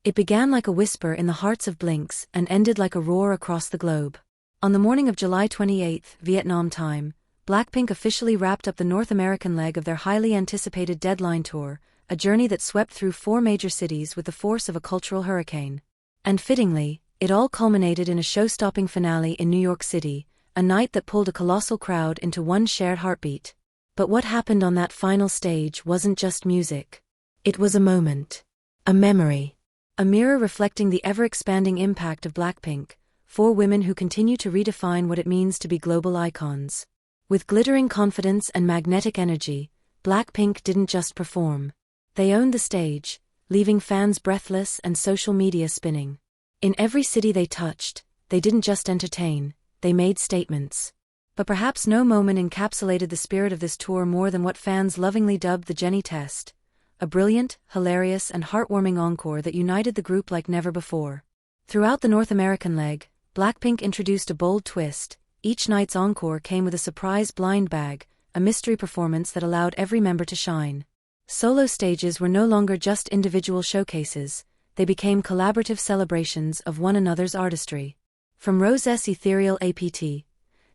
It began like a whisper in the hearts of Blinks and ended like a roar across the globe. On the morning of July 28, Vietnam time, BLACKPINK officially wrapped up the North American leg of their highly anticipated Deadline tour, a journey that swept through 4 major cities with the force of a cultural hurricane. And fittingly, it all culminated in a show-stopping finale in New York City, a night that pulled a colossal crowd into one shared heartbeat. But what happened on that final stage wasn't just music. It was a moment. A memory. A mirror reflecting the ever-expanding impact of BLACKPINK, 4 women who continue to redefine what it means to be global icons. With glittering confidence and magnetic energy, BLACKPINK didn't just perform. They owned the stage, leaving fans breathless and social media spinning. In every city they touched, they didn't just entertain, they made statements. But perhaps no moment encapsulated the spirit of this tour more than what fans lovingly dubbed the Jennie test, a brilliant, hilarious and heartwarming encore that united the group like never before. Throughout the North American leg, BLACKPINK introduced a bold twist. Each night's encore came with a surprise blind bag, a mystery performance that allowed every member to shine. Solo stages were no longer just individual showcases, they became collaborative celebrations of one another's artistry. From Rose's ethereal APT,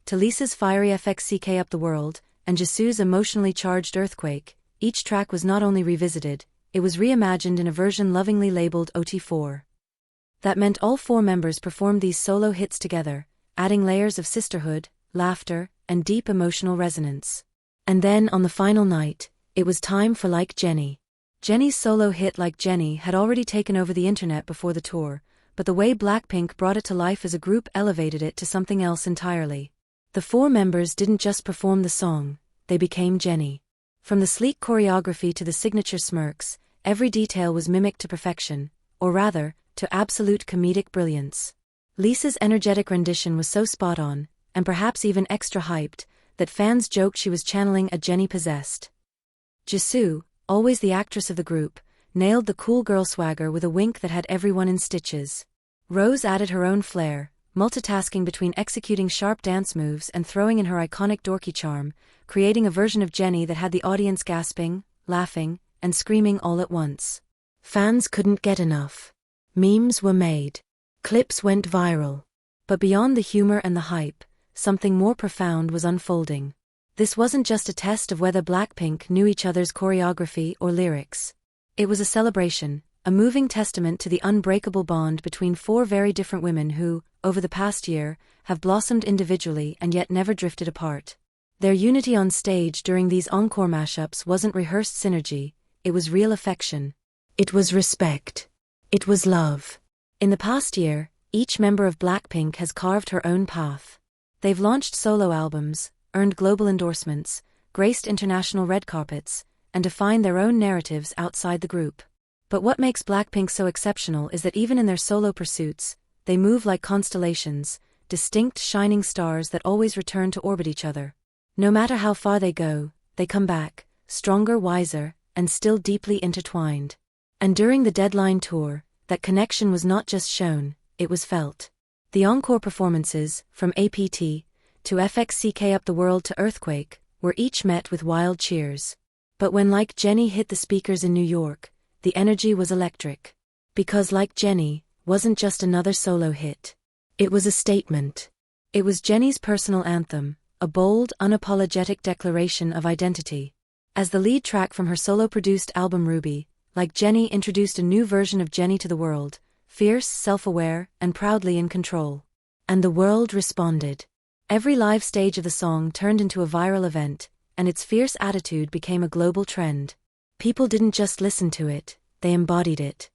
to Lisa's fiery FXCK Up the World, and Jisoo's emotionally charged Earthquake, each track was not only revisited, it was reimagined in a version lovingly labeled OT4. That meant all 4 members performed these solo hits together, adding layers of sisterhood, laughter, and deep emotional resonance. And then, on the final night, it was time for Like Jennie. Jennie's solo hit Like Jennie had already taken over the internet before the tour, but the way BLACKPINK brought it to life as a group elevated it to something else entirely. The 4 members didn't just perform the song, they became Jennie. From the sleek choreography to the signature smirks, every detail was mimicked to perfection, or rather, to absolute comedic brilliance. Lisa's energetic rendition was so spot-on, and perhaps even extra hyped, that fans joked she was channeling a Jennie possessed. Jisoo, always the actress of the group, nailed the cool girl swagger with a wink that had everyone in stitches. Rose added her own flair, multitasking between executing sharp dance moves and throwing in her iconic dorky charm, creating a version of Jennie that had the audience gasping, laughing, and screaming all at once. Fans couldn't get enough. Memes were made. Clips went viral. But beyond the humor and the hype, something more profound was unfolding. This wasn't just a test of whether BLACKPINK knew each other's choreography or lyrics. It was a celebration, a moving testament to the unbreakable bond between 4 very different women who, over the past year, have blossomed individually and yet never drifted apart. Their unity on stage during these encore mashups wasn't rehearsed synergy, it was real affection. It was respect. It was love. In the past year, each member of BLACKPINK has carved her own path. They've launched solo albums, earned global endorsements, graced international red carpets, and defined their own narratives outside the group. But what makes BLACKPINK so exceptional is that even in their solo pursuits, they move like constellations, distinct shining stars that always return to orbit each other. No matter how far they go, they come back, stronger, wiser, and still deeply intertwined. And during the Deadline tour, that connection was not just shown, it was felt. The encore performances, from APT to FXCK Up the World to Earthquake, were each met with wild cheers. But when Like Jennie hit the speakers in New York, the energy was electric. Because Like Jennie wasn't just another solo hit. It was a statement. It was Jennie's personal anthem, a bold, unapologetic declaration of identity. As the lead track from her solo-produced album Ruby, Like Jennie introduced a new version of Jennie to the world, fierce, self-aware, and proudly in control. And the world responded. Every live stage of the song turned into a viral event, and its fierce attitude became a global trend. People didn't just listen to it, they embodied it.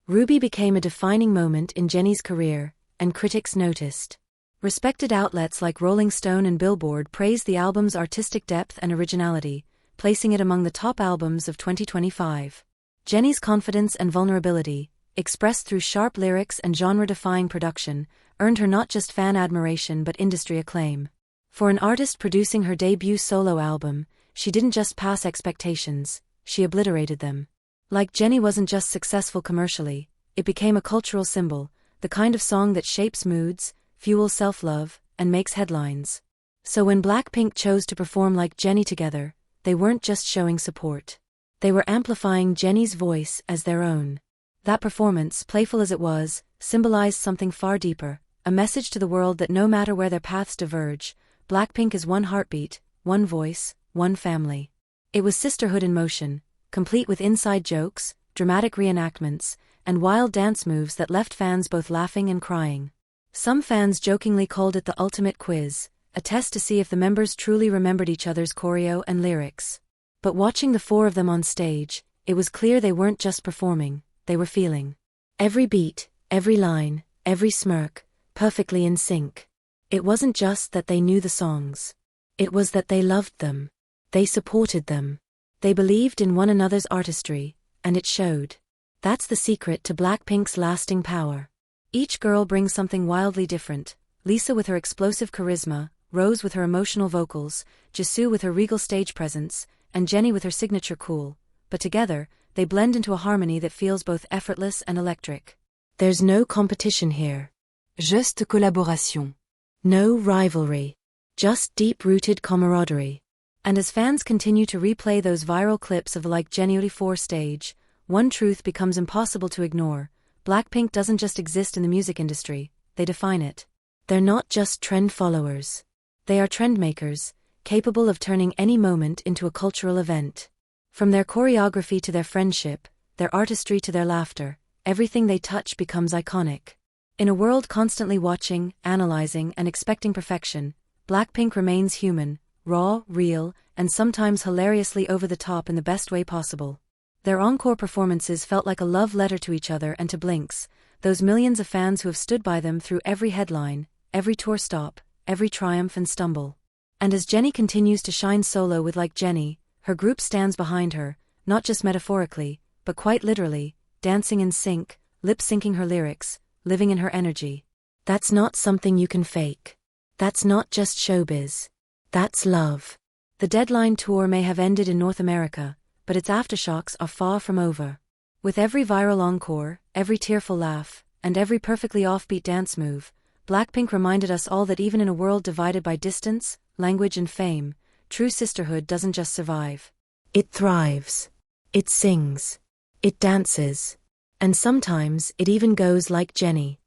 Ruby became a defining moment in Jennie's career, and critics noticed. Respected outlets like Rolling Stone and Billboard praised the album's artistic depth and originality, placing it among the top albums of 2025. Jennie's confidence and vulnerability, expressed through sharp lyrics and genre-defying production, earned her not just fan admiration but industry acclaim. For an artist producing her debut solo album, she didn't just pass expectations, she obliterated them. Like Jennie wasn't just successful commercially, it became a cultural symbol, the kind of song that shapes moods, fuels self-love, and makes headlines. So when BLACKPINK chose to perform Like Jennie together, they weren't just showing support. They were amplifying Jennie's voice as their own. That performance, playful as it was, symbolized something far deeper, a message to the world that no matter where their paths diverge, Blackpink is one heartbeat, one voice, one family. It was sisterhood in motion, complete with inside jokes, dramatic reenactments, and wild dance moves that left fans both laughing and crying. Some fans jokingly called it the ultimate quiz, a test to see if the members truly remembered each other's choreo and lyrics. But watching the four of them on stage, it was clear they weren't just performing, they were feeling. Every beat, every line, every smirk, perfectly in sync. It wasn't just that they knew the songs. It was that they loved them. They supported them. They believed in one another's artistry, and it showed. That's the secret to Blackpink's lasting power. Each girl brings something wildly different, Lisa with her explosive charisma, Rose with her emotional vocals, Jisoo with her regal stage presence, and Jennie with her signature cool, but together, they blend into a harmony that feels both effortless and electric. There's no competition here. Juste collaboration. No rivalry. Just deep-rooted camaraderie. And as fans continue to replay those viral clips of the Like Jennie 4 stage, one truth becomes impossible to ignore. Blackpink doesn't just exist in the music industry, they define it. They're not just trend followers. They are trendmakers, capable of turning any moment into a cultural event. From their choreography to their friendship, their artistry to their laughter, everything they touch becomes iconic. In a world constantly watching, analyzing, and expecting perfection, Blackpink remains human, raw, real, and sometimes hilariously over the top in the best way possible. Their encore performances felt like a love letter to each other and to Blinks, those millions of fans who have stood by them through every headline, every tour stop, every triumph and stumble. And as Jennie continues to shine solo with Like Jennie, her group stands behind her, not just metaphorically, but quite literally, dancing in sync, lip-syncing her lyrics, living in her energy. That's not something you can fake. That's not just showbiz. That's love. The Deadline tour may have ended in North America, but its aftershocks are far from over. With every viral encore, every tearful laugh, and every perfectly offbeat dance move, Blackpink reminded us all that even in a world divided by distance, language and fame, true sisterhood doesn't just survive. It thrives. It sings. It dances. And sometimes it even goes like Jennie.